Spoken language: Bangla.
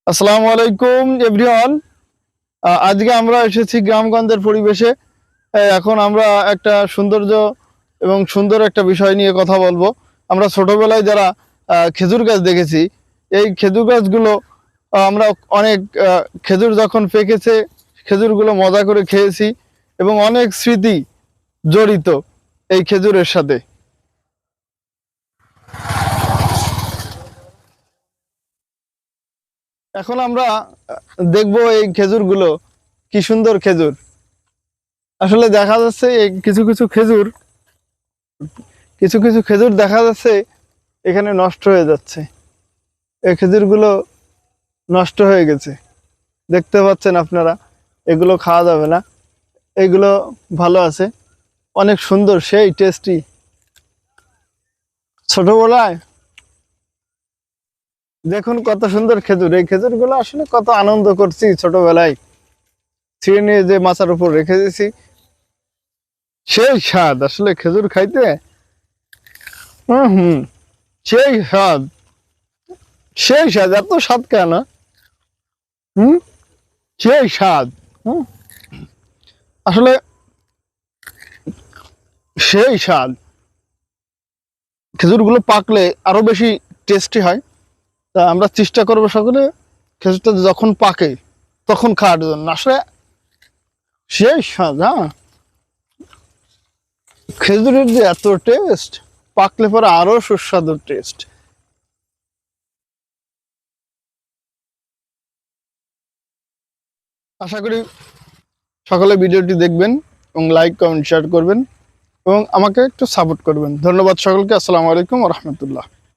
আসসালামু আলাইকুম এভরিওয়ান। আজকে আমরা এসেছি গ্রামগঞ্জের পরিবেশে। এখন আমরা একটা সৌন্দর্য এবং সুন্দর একটা বিষয় নিয়ে কথা বলবো। আমরা ছোটবেলায় যারা খেজুর গাছ দেখেছি, এই খেজুর গাছগুলো আমরা অনেক খেজুর যখন পেকেছে খেজুরগুলো মজা করে খেয়েছি এবং অনেক স্মৃতি জড়িত এই খেজুরের সাথে। এখন আমরা দেখবো এই খেজুরগুলো, কি সুন্দর খেজুর। আসলে দেখা যাচ্ছে এই কিছু কিছু খেজুর দেখা যাচ্ছে এখানে নষ্ট হয়ে যাচ্ছে। এই খেজুরগুলো নষ্ট হয়ে গেছে, দেখতে পাচ্ছেন আপনারা। এগুলো খাওয়া যাবে না, এগুলো ভালো আছে, অনেক সুন্দর, সেই টেস্টি। ছোটবেলায় দেখুন কত সুন্দর খেজুর, এই খেজুরগুলো আসলে কত আনন্দ করছি ছোটবেলায়। ছিঁড়ে নিয়ে যে মাচার উপর রেখে দিয়েছি, সেই স্বাদ আসলে খেজুর খাইতে। হুম, সেই স্বাদ, সেই স্বাদ, এত স্বাদ কেন? হুম, সেই স্বাদ। হুম, আসলে সেই স্বাদ। খেজুরগুলো পাকলে আরো বেশি টেস্টি হয়। তা আমরা চেষ্টা করবো সকলে খেজুরটা যখন পাকে তখন খাওয়ার জন্য। আসলে সেই স্বাদ। হ্যাঁ, খেজুরের যে এত টেস্ট, পাকলে পরে আরো সুস্বাদু টেস্ট। আশা করি সকলে ভিডিওটি দেখবেন এবং লাইক কমেন্ট শেয়ার করবেন এবং আমাকে একটু সাপোর্ট করবেন। ধন্যবাদ সকলকে। আসসালামু আলাইকুম ওয়া রাহমাতুল্লাহ।